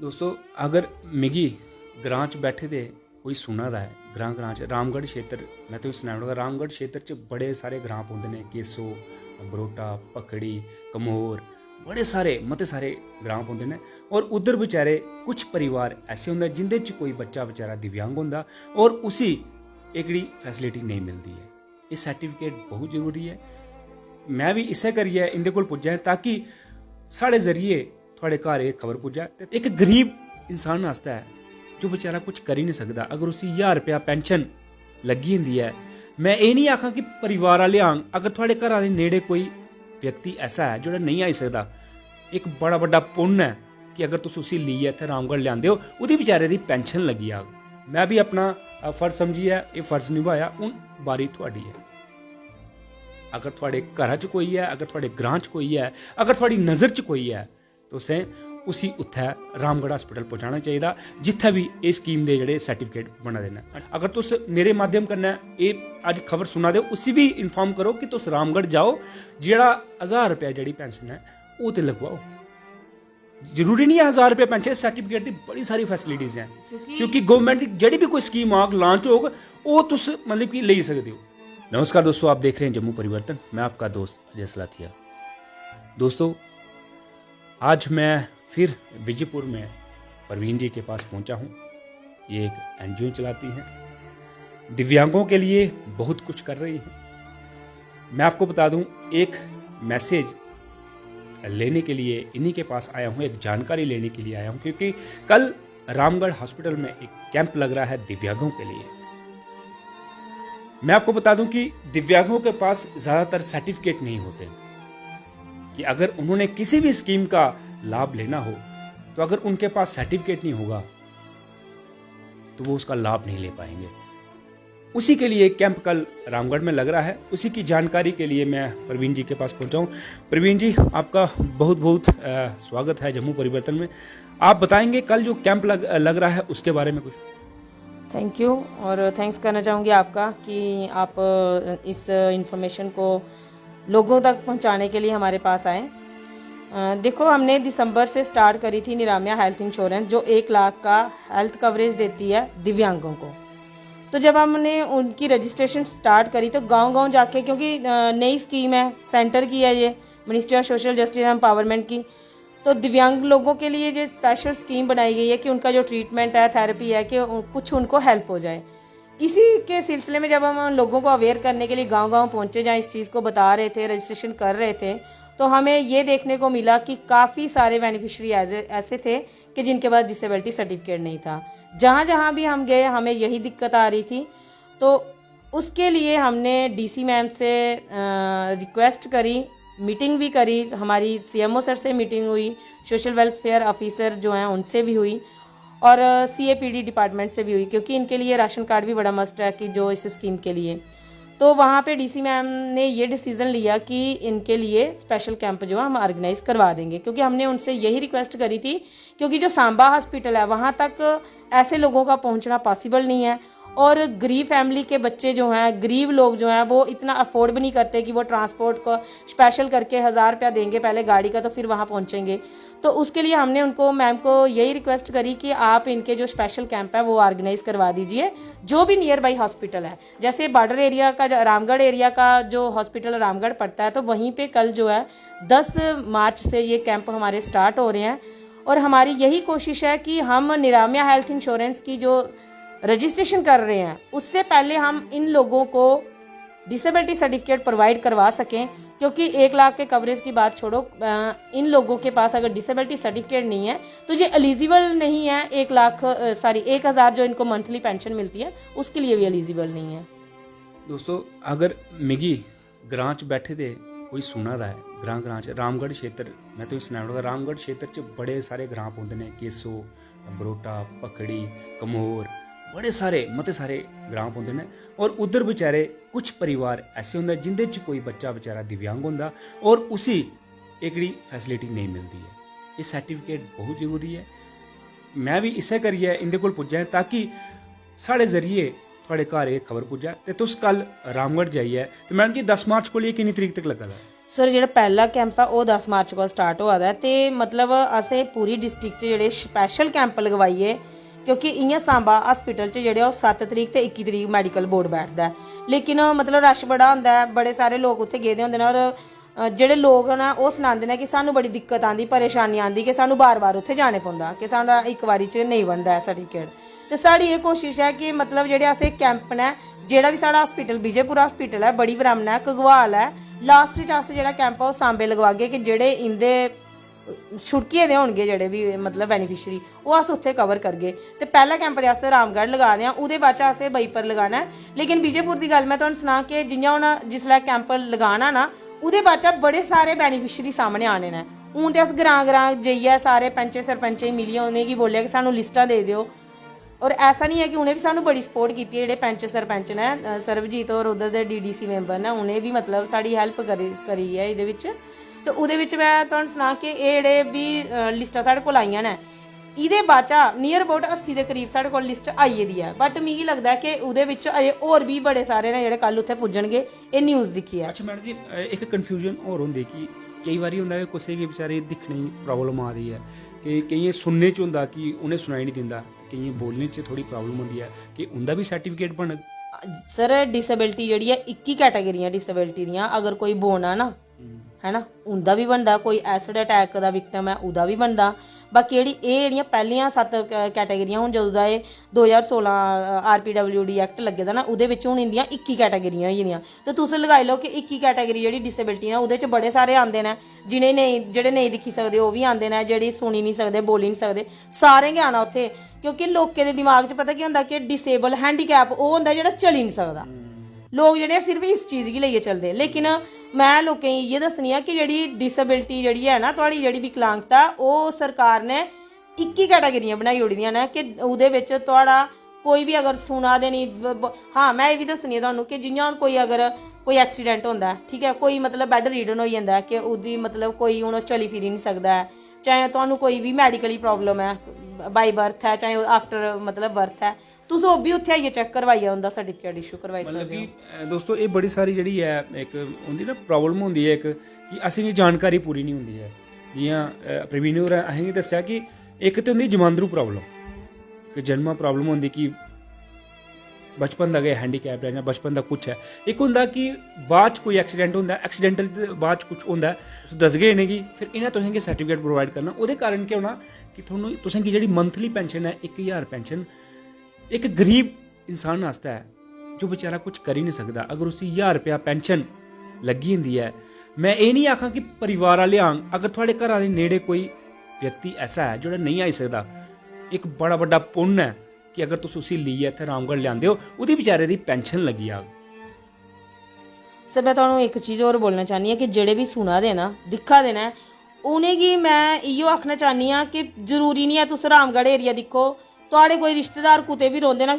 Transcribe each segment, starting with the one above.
दोस्तों अगर मिगी ग्रां च बैठे दे कोई सुना दा है ग्रां च रामगढ़ क्षेत्र मैं तो सनाई ओड़गा रामगढ़ क्षेत्र च बड़े सारे ग्रां पौंदे ने केसो बरोटा पकड़ी कमोर बड़े सारे मते सारे ग्रां पौंदे ने और उधर बेचारे कुछ परिवार ऐसे होंगे जिंदे च कोई बच्चा बेचारा दिव्यांग होंदा और उसी एकड़ी फैसिलिटी नहीं मिलती है। ये सर्टिफिकेट बहुत जरूरी है। मैं भी इसे करिए इंदे कोल पुज्जा ताकि साढ़े जरिए थोड़े घर एक खबर पुज्जा। एक गरीब इंसान आस्ते है जो बेचारा कुछ कर ही नहीं सकता, अगर उसी 1000 रुपया पेंशन लगी होंगी है, मैं ये नहीं आखा कि परिवार वाले आंग, अगर थोड़े घर के नेड़े कोई व्यक्ति ऐसा है जो नहीं आई सकता, एक बड़ा बड़ा पुण्य है कि अगर तुम उसी लिए इतने रामगढ़ लियाते हो उदी बेचारे की पेंशन लगी आग। मैं भी अपना फर्ज समझिए ये फर्ज निभाया, हूँ बारी थोड़ी है। अगर थोड़े घर च कोई है, अगर थोड़े ग्रां च कोई है, अगर थोड़ी नज़र च कोई है तो उसें उसी उत्थे रामगढ़ हॉस्पिटल पहुँचाना चाहिए जिथे भी ये स्कीम के जोड़े सर्टिफिकेट बना देना। अगर तुस मेरे माध्यम कन्नै ये अज खबर सुना दे उसी भी इन्फॉर्म करो कि तुस रामगढ़ जाओ, जेड़ा 1000 रुपया जी पेंशन है वो तो लगवाओ। जरूरी नहीं है 1000 रुपया पेंशन, सर्टिफिकेट की बड़ी सारी फैसिलिटीज़ हैं क्योंकि गवर्नमेंट की जड़ी भी कोई स्कीम आग लॉन्च होग वो तुस मतलब कि ले सकते हो। नमस्कार दोस्तों, आप देख रहे हैं जम्मू परिवर्तन, मैं आपका दोस्त अजय सलाथिया। दोस्तों आज मैं फिर विजयपुर में परवीन जी के पास पहुंचा हूं। ये एक एनजीओ चलाती हैं, दिव्यांगों के लिए बहुत कुछ कर रही हैं। मैं आपको बता दूं, एक मैसेज लेने के लिए इन्हीं के पास आया हूं, एक जानकारी लेने के लिए आया हूं क्योंकि कल रामगढ़ हॉस्पिटल में एक कैंप लग रहा है दिव्यांगों के लिए। मैं आपको बता दूं कि दिव्यांगों के पास ज़्यादातर सर्टिफिकेट नहीं होते कि अगर उन्होंने किसी भी स्कीम का लाभ लेना हो तो अगर उनके पास सर्टिफिकेट नहीं होगा तो वो उसका लाभ नहीं ले पाएंगे। उसी के लिए कैंप कल रामगढ़ में लग रहा है, उसी की जानकारी के लिए मैं प्रवीण जी के पास पहुंचा हूं। प्रवीण जी, आपका बहुत बहुत स्वागत है जम्मू परिवर्तन में। आप बताएंगे कल जो कैंप लग रहा है उसके बारे में कुछ? थैंक यू, और थैंक्स करना चाहूँगी आपका कि आप इस इंफॉर्मेशन को लोगों तक पहुंचाने के लिए हमारे पास आए। देखो, हमने दिसंबर से स्टार्ट करी थी निरामिया हेल्थ इंश्योरेंस जो 1 लाख का हेल्थ कवरेज देती है दिव्यांगों को। तो जब हमने उनकी रजिस्ट्रेशन स्टार्ट करी तो गांव-गांव जाके, क्योंकि नई स्कीम है, सेंटर की है ये, ministry of social justice empowerment की, तो दिव्यांग लोगों के लिए जो स्पेशल स्कीम बनाई गई है कि उनका जो ट्रीटमेंट है, थेरेपी है, कि कुछ उनको हेल्प हो जाए। इसी के सिलसिले में जब हम लोगों को अवेयर करने के लिए गांव-गांव पहुंचे, जहाँ इस चीज़ को बता रहे थे, रजिस्ट्रेशन कर रहे थे, तो हमें ये देखने को मिला कि काफ़ी सारे बेनिफिशरी ऐसे थे कि जिनके पास डिसेबिलिटी सर्टिफिकेट नहीं था। जहाँ जहाँ भी हम गए हमें यही दिक्कत आ रही थी। तो उसके लिए हमने डीसी मैम से रिक्वेस्ट करी, मीटिंग भी करी, हमारी सीएमओ सर से मीटिंग हुई, सोशल वेलफेयर ऑफिसर जो हैं उनसे भी हुई और सीएपीडी डिपार्टमेंट से भी हुई, क्योंकि इनके लिए राशन कार्ड भी बड़ा मस्ट है कि जो इस स्कीम के लिए। तो वहाँ पे डीसी मैम ने ये डिसीज़न लिया कि इनके लिए स्पेशल कैंप जो है हम ऑर्गेनाइज करवा देंगे, क्योंकि हमने उनसे यही रिक्वेस्ट करी थी, क्योंकि जो सांबा हॉस्पिटल है वहाँ तक ऐसे लोगों का पहुँचना पॉसिबल नहीं है और गरीब फैमिली के बच्चे जो हैं, गरीब लोग जो हैं, वो इतना अफोर्ड भी नहीं करते कि वो ट्रांसपोर्ट को स्पेशल करके 1000 रुपया देंगे पहले गाड़ी का तो फिर वहाँ पहुँचेंगे। तो उसके लिए हमने उनको, मैम को यही रिक्वेस्ट करी कि आप इनके जो स्पेशल कैंप है वो ऑर्गेनाइज करवा दीजिए जो भी नियर बाई हॉस्पिटल है। जैसे बॉर्डर एरिया का, रामगढ़ एरिया का जो हॉस्पिटल रामगढ़ पड़ता है, तो वहीं पर कल जो है 10 मार्च से ये कैंप हमारे स्टार्ट हो रहे हैं और हमारी यही कोशिश है कि हम निरामिया हेल्थ इंश्योरेंस की जो रजिस्ट्रेशन कर रहे हैं उससे पहले हम इन लोगों को डिसेबिलिटी सर्टिफिकेट प्रोवाइड करवा सकें, क्योंकि 1 लाख के कवरेज की बात छोड़ो, इन लोगों के पास अगर डिसेबिलिटी सर्टिफिकेट नहीं है तो ये एलिजिबल नहीं है 1000 जो इनको मंथली पेंशन मिलती है उसके लिए भी एलिजिबल नहीं है। दोस्तों अगर मिगी ग्रां च बैठे दे कोई सुना दा है ग्रां च रामगढ़ क्षेत्र, मैं तो सनाई ओड़गा रामगढ़ क्षेत्र च बड़े सारे ग्रां पौंदे ने, केसो बरोटा पकड़ी कमोर बड़े सारे मते सारे ग्रां पौंदे ने और उधर बेचारे कुछ परिवार ऐसे होंगे जिंदे च कोई बच्चा बेचारा दिव्यांग होंदा और उसी एकड़ी फैसिलिटी नहीं मिलती है। ये सर्टिफिकेट बहुत जरूरी है। मैं भी इसे करिए इंदे कोल पुज्जा ताकि साढ़े जरिए थोड़े घर एक खबर पुज्जा। तो तुस कल रामगढ़ जाइए तो मैडम जी 10 मार्च को लिए कितनी तरीक तक लगा था? सर ਜਿਹੜਾ ਪਹਿਲਾ ਕੈਂਪ ਆ ਉਹ 10 ਮਾਰਚ ਕੋਲ ਸਟਾਰਟ ਹੋਇਆ ਦਾ ਤੇ ਮਤਲਬ ਅਸੀਂ ਪੂਰੀ ਡਿਸਟ੍ਰਿਕਟ 'ਚ ਜਿਹੜੇ ਸਪੈਸ਼ਲ ਕੈਂਪ ਲਗਵਾਈਏ ਕਿਉਂਕਿ ਇਆਂ ਸਾਂਬਾ ਹਸਪੀਟਲ 'ਚ ਜਿਹੜੇ ਉਹ 7 ਤਰੀਕ ਤੇ 21 ਤਰੀਕ ਮੈਡੀਕਲ ਬੋਰਡ ਬੈਠਦਾ ਲੇਕਿਨ ਮਤਲਬ ਰਸ਼ ਬੜਾ ਹੁੰਦਾ ਬੜੇ ਸਾਰੇ ਲੋਕ ਉੱਥੇ ਗਏ ਦੇ ਹੁੰਦੇ ਨੇ ਔਰ ਜਿਹੜੇ ਲੋਕ ਨਾ ਉਹ ਸੁਣਾਉਂਦੇ ਨੇ ਕਿ ਸਾਨੂੰ ਬੜੀ ਦਿੱਕਤ ਆਂਦੀ ਪਰੇਸ਼ਾਨੀ ਆਂਦੀ ਕਿ ਸਾਨੂੰ ਬਾਰ-ਬਾਰ ਉੱਥੇ ਜਾਣੇ ਪੈਂਦਾ ਕਿ ਸਾਡਾ ਇੱਕ ਵਾਰੀ 'ਚ ਨਹੀਂ ਬਣਦਾ ਸਰਟੀਫਿਕੇਟ ਤੇ ਸਾਡੀ ਇਹ ਕੋਸ਼ਿਸ਼ ਹੈ ਕਿ ਮਤਲਬ ਜਿਹੜੇ ਅਸੀਂ ਕੈਂਪ ਨੇ ਜਿਹੜਾ ਵੀ ਸਾਡਾ ਹਸਪੀਟਲ ਵਿਜੇਪੁਰਾ ਹਸਪੀਟਲ ਹੈ ਬੜੀ ਬ੍ਰਾਹਮਣ ਹੈ ਘਗਵਾਲ ਹੈ ਲਾਸਟ 'ਚ ਅਸੀਂ ਜਿਹੜਾ ਕੈਂਪ ਆ ਉਹ ਸਾਂਬੇ ਲਗਵਾਗੇ ਕਿ ਜਿਹੜੇ ਇੰਦੇ ਛੁਟਕੀਏ ਦੇ ਹੋਣਗੇ ਜਿਹੜੇ ਵੀ ਮਤਲਬ ਬੈਨੀਫਿਸ਼ਰੀ ਉਹ ਅਸ ਉੱਥੇ ਕਵਰ ਕਰਗੇ ਤੇ ਪਹਿਲਾ ਕੈਂਪ ਦੇ ਵਾਸਤੇ ਰਾਮਗੜ੍ਹ ਲਗਾ ਦਿਆਂ ਉਹਦੇ ਬਾਅਦ ਚ ਅਸੀਂ ਬਈਪਰ ਲਗਾਣਾ ਲੇਕਿਨ ਵਿਜੇਪੁਰ ਦੀ ਗੱਲ ਮੈਂ ਤੁਹਾਨੂੰ ਸੁਣਾ ਕਿ ਜਿੰਨਾ ਹੁਣ ਜਿਸਲੇ ਕੈਂਪ ਲਗਾਣਾ ਨਾ ਉਹਦੇ ਬਾਅਦ ਚ ਬੜੇ ਸਾਰੇ ਬੈਨੀਫਿਸ਼ਰੀ ਸਾਹਮਣੇ ਆਣੇ ਨੇ ਹੁਣ ਤੇ ਅਸ ਗਰਾਂ ਜਾਈਏ ਸਾਰੇ ਪੰਚੇ ਸਰਪੰਚੇ ਮਿਲੀਏ ਉਹਨੇ ਕੀ ਬੋਲਿਆ ਕਿ ਸਾਨੂੰ ਲਿਸਟਾਂ ਦੇ ਦਿਓ ਔਰ ਐਸਾ ਨਹੀਂ ਹੈ ਕਿ ਉਹਨੇ ਵੀ ਸਾਨੂੰ ਬੜੀ ਸਪੋਰਟ ਕੀਤੀ ਹੈ ਜਿਹੜੇ ਪੰਚ ਸਰਪੰਚ ਨੇ ਸਰਬਜੀਤ ਔਰ ਉਧਰ ਦੇ ਡੀਡੀਸੀ ਮੈਂਬਰ ਨੇ ਉਹਨੇ ਵੀ ਮਤਲਬ ਸਾਡੀ ਹੈਲਪ ਕਰੀ ਹੈ ਇਹਦੇ ਵਿੱਚ ਤੇ ਉਹਦੇ ਵਿੱਚ ਮੈਂ ਤੁਹਾਨੂੰ ਸੁਣਾ ਕਿ ਇਹ ਜਿਹੜੇ ਵੀ ਲਿਸਟਾਂ ਸਾਡੇ ਕੋਲ ਆਈਆਂ ਨੇ ਇਹਦੇ ਬਾਅਦ ਚ ਨੀਅਰ ਅਬਾਊਟ 80 ਦੇ ਕਰੀਬ ਸਾਡੇ ਕੋਲ ਲਿਸਟ ਆਈ ਦੀ ਹੈ ਬਟ ਮੈਨੂੰ ਲੱਗਦਾ ਕਿ ਉਹਦੇ ਵਿੱਚ ਅਜੇ ਹੋਰ ਵੀ ਬੜੇ ਸਾਰੇ ਨੇ ਜਿਹੜੇ ਕੱਲ ਉੱਥੇ ਪੁੱਜਣਗੇ ਇਹ ਨਿਊਜ਼ ਦਿਖੀ ਹੈ ਅੱਛਾ ਮੈਡਮ ਜੀ ਇੱਕ ਕਨਫਿਊਜ਼ਨ ਹੋਰ ਹੁੰਦੀ ਕਿ ਕਈ ਵਾਰੀ ਹੁੰਦਾ ਕਿ ਕਿਸੇ ਦੇ ਵਿਚਾਰੇ ਦਿਖਣੀ ਪ੍ਰੋਬਲਮ ਆ ਰਹੀ ਹੈ ਕਿ ਕਈ ਸੁਣਨੇ ਚ ਹੁੰਦਾ ਕਿ ਉਹਨੇ ਸੁਣਾਈ ਨਹੀਂ ਦਿੰਦਾ ਕਈ ਬੋਲਣੇ ਚ ਥੋੜੀ ਪ੍ਰੋਬਲਮ ਹੁੰਦੀ ਹੈ ਕਿ ਉਹਦਾ ਵੀ ਸਰਟੀਫਿਕੇਟ ਬਣ ਸਰ ਡਿਸੇਬਿਲਟੀ ਜਿਹੜੀ ਹੈ 21 ਕੈਟਾਗਰੀਆਂ ਡਿਸੇਬਿਲਟੀ ਦੀਆਂ ਅਗਰ ਕੋਈ ਬੋਨਾ ਨਾ ਹੈ ਨਾ ਉਹਦਾ ਵੀ ਬਣਦਾ ਕੋਈ ਐਸਿਡ ਅਟੈਕ ਦਾ ਵਿਕਟਮ ਹੈ ਉਹਦਾ ਵੀ ਬਣਦਾ ਬਾਕੀ ਇਹ ਜਿਹੜੀਆਂ ਪਹਿਲੀਆਂ 7 ਕੈਟਾਗਰੀਆਂ ਹੁਣ ਜਦੋਂ ਦਾ ਇਹ 2016 RPWD ਐਕਟ ਲੱਗੇ ਦਾ ਨਾ ਉਹਦੇ ਵਿੱਚ ਹੁਣ ਇੰਦੀਆਂ 21 ਕੈਟਾਗਰੀਆਂ ਹੋਈਆਂ ਤੇ ਤੁਸੀਂ ਲਗਾਈ ਲਓ ਕਿ 21 ਕੈਟਾਗਰੀ ਜਿਹੜੀ ਡਿਸੇਬਿਲਟੀ ਆ ਉਹਦੇ 'ਚ ਬੜੇ ਸਾਰੇ ਆਉਂਦੇ ਨੇ ਜਿਹੜੇ ਨਹੀਂ ਦਿਖੀ ਸਕਦੇ ਉਹ ਵੀ ਆਉਂਦੇ ਨੇ ਜਿਹੜੇ ਸੁਣੀ ਨਹੀਂ ਸਕਦੇ ਬੋਲੀ ਨਹੀਂ ਸਕਦੇ ਸਾਰੇ ਕੇ ਆਉਣਾ ਉੱਥੇ ਕਿਉਂਕਿ ਲੋਕਾਂ ਦੇ ਦਿਮਾਗ 'ਚ ਪਤਾ ਕੀ ਹੁੰਦਾ ਕਿ ਡਿਸੇਬਲ ਹੈਂਡੀਕੈਪ ਉਹ ਹੁੰਦਾ ਜਿਹੜਾ ਚੱਲ ਹੀ ਨਹੀਂ ਸਕਦਾ ਲੋਕ ਜਿਹੜੇ ਸਿਰਫ ਇਸ ਚੀਜ਼ ਹੀ ਲਈਏ ਚੱਲਦੇ ਲੇਕਿਨ ਮੈਂ ਲੋਕਾਂ ਨੂੰ ਇਹ ਦੱਸਣੀ ਆ ਕਿ ਜਿਹੜੀ ਡਿਸੇਬਿਲਟੀ ਜਿਹੜੀ ਹੈ ਨਾ ਤੁਹਾਡੀ ਜਿਹੜੀ ਵਿਕਲਾਂਗਤਾ ਉਹ ਸਰਕਾਰ ਨੇ 21 ਕੈਟਾਗਰੀਆਂ ਬਣਾਈ ਹੋੜੀਆਂ ਨੇ ਕਿ ਉਹਦੇ ਵਿੱਚ ਤੁਹਾਡਾ ਕੋਈ ਵੀ ਅਗਰ ਸੁਣਾ ਦੇ ਨਹੀਂ ਹਾਂ ਮੈਂ ਇਹ ਵੀ ਦੱਸਣੀ ਆ ਤੁਹਾਨੂੰ ਕਿ ਜਿਵੇਂ ਹੁਣ ਕੋਈ ਅਗਰ ਕੋਈ ਐਕਸੀਡੈਂਟ ਹੁੰਦਾ ਠੀਕ ਹੈ ਕੋਈ ਮਤਲਬ ਬੈੱਡ ਰੀਡਨ ਹੋ ਜਾਂਦਾ ਕਿ ਉਹਦੀ ਮਤਲਬ ਕੋਈ ਹੁਣ ਚਲੀ ਫਿਰੀ ਨਹੀਂ ਸਕਦਾ ਚਾਹੇ ਤੁਹਾਨੂੰ ਕੋਈ ਵੀ ਮੈਡੀਕਲੀ ਪ੍ਰੋਬਲਮ ਹੈ ਬਾਈ ਬਰਥ ਹੈ ਚਾਹੇ ਆਫਟਰ ਮਤਲਬ ਬਰਥ ਹੈ ਤੁਸੀਂ ਉਹ ਵੀ ਉੱਥੇ ਆਈਏ ਚੈੱਕ ਕਰਵਾਈਏ ਉਹਦਾ ਸਰਟੀਫਿਕੇਟ ਇਸ਼ੂ ਕਰਵਾਈ ਸਕਦੇ ਹੋ ਦੋਸਤੋ ਇਹ ਬੜੀ ਸਾਰੀ ਜਿਹੜੀ ਹੈ ਇੱਕ ਹੁੰਦੀ ਨਾ ਪ੍ਰੋਬਲਮ ਹੁੰਦੀ ਹੈ ਇੱਕ ਕਿ ਅਸੀਂ ਦੀ ਜਾਣਕਾਰੀ ਪੂਰੀ ਨਹੀਂ ਹੁੰਦੀ ਹੈ ਜਿਵੇਂ ਪ੍ਰਵੀਨ ਹੋਰਾਂ ਅਸੀਂ ਦੱਸਿਆ ਕਿ ਇੱਕ ਤੇ ਹੁੰਦੀ ਜਮਾਂਦਰੂ ਪ੍ਰੋਬਲਮ ਕਿ ਜਨਮਾ ਪ੍ਰੋਬਲਮ ਹੁੰਦੀ ਕਿ ਬਚਪਨ ਦਾ ਗਿਆ ਹੈਂਡੀਕੈਪ ਹੈ ਜਾਂ ਬਚਪਨ ਦਾ ਕੁਛ ਹੈ ਇੱਕ ਹੁੰਦਾ ਕਿ ਬਾਅਦ 'ਚ ਕੋਈ ਐਕਸੀਡੈਂਟ ਹੁੰਦਾ ਐਕਸੀਡੈਂਟਲ ਦੇ ਬਾਅਦ 'ਚ ਕੁਛ ਹੁੰਦਾ ਤੁਸੀਂ ਦੱਸ ਗਏ ਨੇ ਕਿ ਫਿਰ ਇਹਨਾਂ ਤੁਸੀਂ ਸਰਟੀਫਿਕੇਟ ਪ੍ਰੋਵਾਈਡ ਕਰਨਾ ਉਹਦੇ ਕਾਰਨ ਕੀ ਹੋਣਾ ਕਿ ਤੁਹਾਨੂੰ ਤੁਸੀਂ ਜਿਹੜੀ ਮੰਥਲੀ ਪੈਨਸ਼ਨ ਹੈ 1000 ਪੈਨਸ਼ਨ एक गरीब इंसान वास्ते है जो बेचारा कुछ कर ही नहीं सकता अगर उसी 1000 रुपया पेंशन लगी होंगी है मैं ये नहीं आखा कि परिवार वाले आंग अगर थोड़े घर के नेड़े कोई व्यक्ति ऐसा है जो नहीं आई सकता एक बड़ा बड़ा पुण्य है कि अगर तुम उसी लीए इतने रामगढ़ लियाते हो वो बेचारे की पेंशन लगी आग सर मैं तुहानू एक चीज़ और बोलना चाहनी हाँ कि जेड़े भी सुना दे ना दिखा देना उन्हें की मैं इो आखना चाहनी हाँ कि जरूरी नहीं है तुस रामगढ़ एरिया दिखो ਤੁਹਾਡੇ ਕੋਈ ਰਿਸ਼ਤੇਦਾਰ ਕੁਤੇ ਵੀ ਰੋਂਦੇ ਨਾ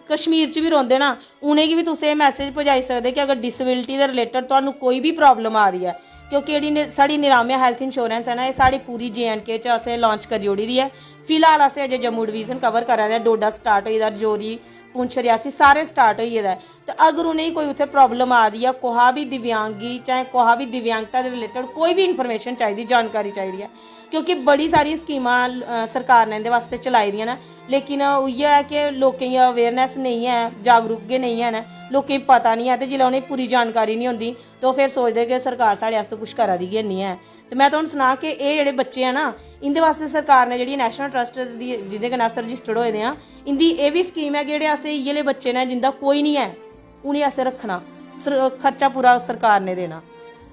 ਕਸ਼ਮੀਰ 'ਚ ਵੀ ਰੋਂਦੇ ਨਾ ਉਹਨੇ ਕੀ ਵੀ ਤੁਸੀਂ ਇਹ ਮੈਸੇਜ ਪਹੁੰਚਾਈ ਸਕਦੇ ਕਿ ਅਗਰ ਡਿਸੇਬਿਲਟੀ ਦੇ ਰਿਲੇਟਡ ਤੁਹਾਨੂੰ ਕੋਈ ਵੀ ਪ੍ਰੋਬਲਮ ਆ ਰਹੀ ਹੈ ਕਿਉਂਕਿ ਜਿਹੜੀ ਸਾਡੀ ਨਿਰਾਮਿਆ ਹੈਲਥ ਇੰਸ਼ੋਰੈਂਸ ਹੈ ਨਾ ਇਹ ਸਾਡੀ ਪੂਰੀ JNK 'ਚ ਅਸੀਂ ਲਾਂਚ ਕਰੀ ਹੋੜੀ ਦੀ ਹੈ ਫਿਲਹਾਲ ਅਸੀਂ ਅਜੇ ਜੰਮੂ ਡਿਵੀਜ਼ਨ ਕਵਰ ਕਰ ਰਹੇ ਹਾਂ ਡੋਡਾ ਸਟਾਰਟ ਹੋਈ ਦਾ ਰਜੌਰੀ पुंछ रियासी सारे स्टार्ट हो गेदा है तो अगर उन्हें कोई उत्थे प्रॉब्लम आ रही है कोहा भी दिव्यांगी चाहे कोहा भी दिव्यांगता के रिलेटेड कोई भी इन्फॉर्मेशन चाहिए जानकारी चाहिए है क्योंकि बड़ी सारी स्कीमां सरकार ने इहदे वास्ते चलाई दियां ने लेकिन उइयै है कि लोकें गी अवेयरनेस नहीं है जागरूक गै नहीं है लोकें पता नहीं है तो जिल्लै उ'नेंगी पूरी जानकारी नहीं होंदी तो फिर सोचदे कि सरकार साढ़े आस्तै कुछ करा दी गै नहीं है तो मैं तुहानूं सुना कि ये जेह्ड़े बच्चे हैं ना इंदे वास्ते सरकार ने जिहड़ी नैशनल ट्रस्ट दी जिहदे कन्नै अस रजिस्टर्ड होए दे आं इंदी एह् भी स्कीम है कि जेह्ड़े अस इ'यै ले बच्चे ने जिंदा कोई नहीं है उ'नेंगी असें रखना खर्चा पूरा सरकार ने देना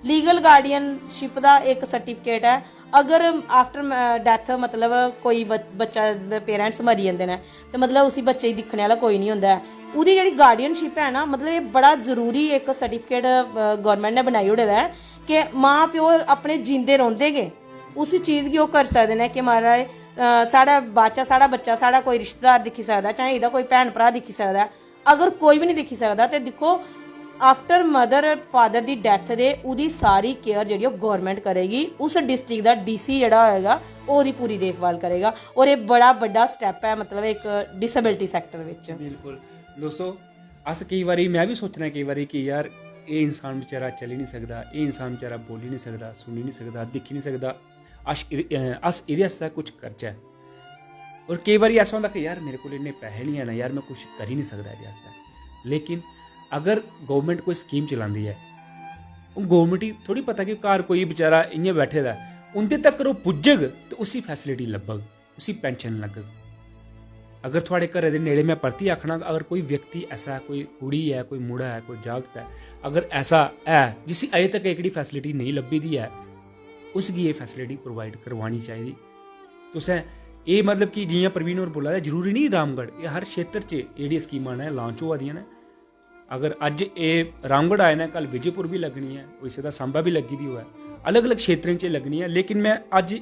लीगल गार्डियनशिप का एक सर्टिफिकेट है अगर आफ्टर डैथ मतलब कोई बच्चा पेरेंट्स मरी जाते हैं तो मतलब उसी बच्चे गी दिक्खने वाला कोई नहीं होंदा है ਉਹਦੀ ਜਿਹੜੀ गार्डियनशिप है ना मतलब ये बड़ा जरूरी एक सर्टिफिकेट गौरमेंट ने बनाई ओड़े दा है कि माँ प्यो अपने जींदे रौंदे गै उस चीज़ गी ओह् करी सकदे ने कि महाराज साढ़ा बच्चा साढ़ा कोई रिश्तेदार दिक्खी सकदा चाहे एह्दा कोई भैन भ्रा दिक्खी सकदा अगर कोई भी नहीं दिक्खी सकदा ते दिक्खो आफ्टर मदर फादर दी डैथ दे उहदी सारी केयर जिहड़ी गौरमेंट करेगी उस डिस्ट्रिक्ट दा DC जिहड़ा होएगा ओहदी पूरी देखभाल करेगा और ये बड़ा बड़ा स्टैप है मतलब एक डिसेबिलिटी सैक्टर विच। बिल्कुल दोस्तों अस कई बारी मैं भी सोचना कई बारी कि यार ये इंसान बेचारा चली नहीं सकता, ये इंसान बेचारा बोली नहीं सकता, सुनी नहीं सकता, दिक्खी नहीं सकता, अस एह्दे आस्तै कुछ करचै। और केईं बारी ऐसा होंदा कि यार मेरे कोल इन्ने पैसे नहीं हैन, यार मैं कुछ करी नहीं सकदा एह्दे आस्तै। लेकिन अगर गौरमेंट कोई स्कीम चलांदी है, हून गौरमेंट गी थोड़ी पता कि घर कोई बेचारा इ'यां बैठे दा उं'दे तक्कर ओह् पुज्जग ते उसी फैसिलिटी लब्भग, उसी पेंशन लग्गग। अगर थोड़े घरै दे नेड़े मैं परतियै आखना, अगर कोई व्यक्ति ऐसा है, कोई कुड़ी है, कोई मुड़ा है, कोई जागत है, अगर ऐसा है जिसी अजें तक एह्कड़ी फैसिलिटी नहीं लब्भी दी है, उसगी एह् फैसिलिटी प्रोवाइड करवानी चाहिदी। तुसें एह् मतलब कि जियां प्रवीण होर बोला दे, जरूरी नहीं रामगढ़, एह् हर क्षेत्र च जेह्ड़ी स्कीमां न लांच होआ दियां न। अगर अज्ज एह् रामगढ़ आए न, कल विजयपुर भी लग्गनी है, होई सकदा सांबा भी लग्गी दी होऐ, अलग अलग क्षेत्रें च लग्गनी है। लेकिन मैं अज्ज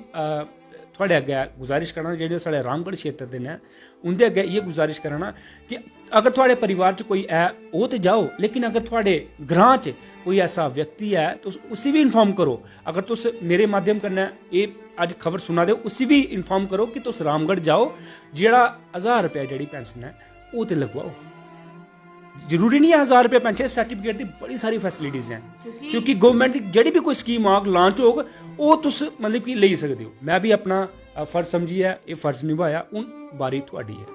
थोड़े अग्गै गुजारिश करना, जेह्ड़े साढ़े रामगढ़ क्षेत्र दे न उं'दे अग्गै इ'यै गुजारिश करना कि अगर थुआढ़े परिवार च कोई है ओह् ते जाओ, लेकिन अगर थुआढ़े ग्रां च कोई ऐसा व्यक्ति है तुस उसी भी इन्फॉर्म करो। अगर तुस मेरे माध्यम कन्नै एह् अज्ज खबर सुना दे, उसी भी इन्फॉर्म करो कि तुस रामगढ़ जाओ, जेह्ड़ा 1000 रुपया जेह्ड़ी पेंशन है ओह् ते लगवाओ। जरूरी नहीं है 1000 रुपया पेंशन, सर्टिफिकेट दी बड़ी सारी फैसिलिटीज़ हैं, क्योंकि गौरमेंट की जेह्ड़ी भी कोई स्कीम आग लांच होग ओह् तुस मतलब कि लेई सकदे हो। मैं भी अपना फर्ज समझियै एह् फर्ज निभाया, हून बारी थुआढ़ी है।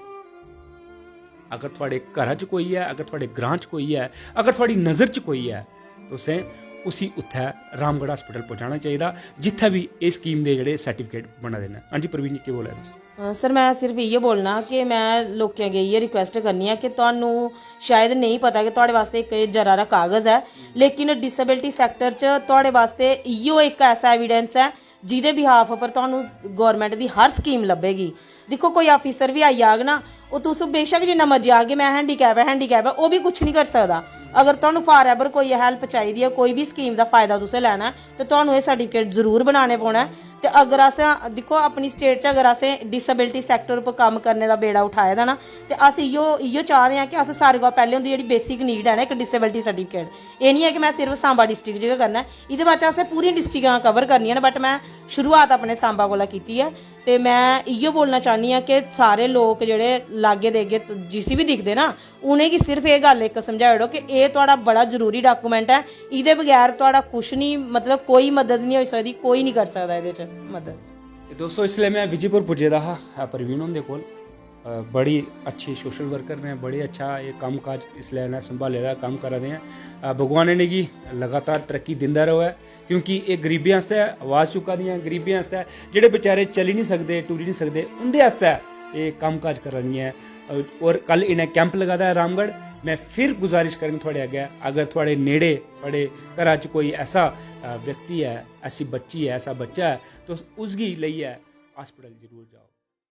अगर थुआढ़े घरा च कोई है, अगर थुआढ़े ग्रां च कोई है, अगर थुआढ़ी नज़र च कोई है, तुसें उसी उत्थै रामगढ़ हॉस्पिटल पहुंचाना चाहिए, जित्थै भी इस स्कीम दे जेह्ड़े सर्टिफिकेट बना दे न। हां जी प्रवीण जी, केह् बोला तुस? सर मैं सिर्फ इ'यै बोलना कि मैं लोकें अग्गें इ'यै रिक्वेस्ट करनी है कि तुहानू शायद नहीं पता कि तुहाड़े वास्ते इक जरा रा कागज़ है, लेकिन डिसेबिलिटी सैक्टर च तुहाड़े वास्ते इ'यो इक ऐसा एविडेंस है जिहदे बिहाफ पर तुहानू गौरमेंट दी हर स्कीम लब्भेगी। दिक्खो कोई ऑफिसर भी आई जाग ना, ओह् तुस बेशक जिन्ना मर्जी आगे मैं हैंडीकैप है, ओह् भी कुछ नहीं कर सकदा। अगर तुहानू फॉर एवर कोई हेल्प चाहिदी है, कोई भी स्कीम दा फायदा तुसें लैना है, ते तुहानू एह् सर्टिफिकेट जरूर बनाने पौना है। ते अगर अस दिक्खो अपनी स्टेट च अगर असें डिसेबिलिटी सैक्टर पर कम्म करने दा बेड़ा उठाए दा ना, ते अस इ'यो चाहदे आं कि अस सारे कोला पैह्लें उंदी जेह्ड़ी बेसिक नीड है ना इक डिसेबिलिटी सर्टिफिकेट। एह् नहीं है कि मैं सिर्फ सांबा डिस्ट्रिक्ट च गै करना है, एह्दे बाद असें पूरी डिस्ट्रिक्टां कवर करनियां न, बट मैं शुरुआत अपने सांबा कोला कीती है। ते मैं इ'यो बोलना चाहनी आं कि सारे लोग जेह्ड़े लागै देगे जिसी भी दिखदे ना, उ'नेंगी सिर्फ एह् गल्ल इक समझाई ओड़ो कि एह् तुहाड़ा बड़ा जरूरी डाकूमेंट है, एह्दे बगैर तुहाड़ा कुछ नहीं, मतलब कोई मदद नहीं होई सकदी, कोई नहीं कर सकदा एह्दे च मदद। दोस्तों इसलिए मैं विजयपुर पुज्जे दा हा प्रवीण हुंदे कोल। बड़ी अच्छी सोशल वर्कर ने, बड़े अच्छा ये कम्म काज इसलिए इ'नें संभाले दा कम्म करा दे हैं। भगवान इ'नेंगी लगातार तरक्की दिंदा रवै, क्योंकि एह् गरीबें आस्तै आवाज़ चुक्का दियां, गरीबें आस्तै जेह्ड़े बेचारे चली नहीं सकदे, टुरी नहीं सकदे, उं'दे आस्तै एह् कम्म काज करा दियां। और कल इन्हें कैंप लगा दा है रामगढ़। मैं फिर गुजारिश करूँ थोड़े अग्गै, अगर थोड़े नेड़े थोड़े घरा च कोई ऐसा व्यक्ति है, ऐसी बच्ची है, ऐसा बच्चा है, तो उसगी लेइयै हॉस्पिटल जरूर जाओ।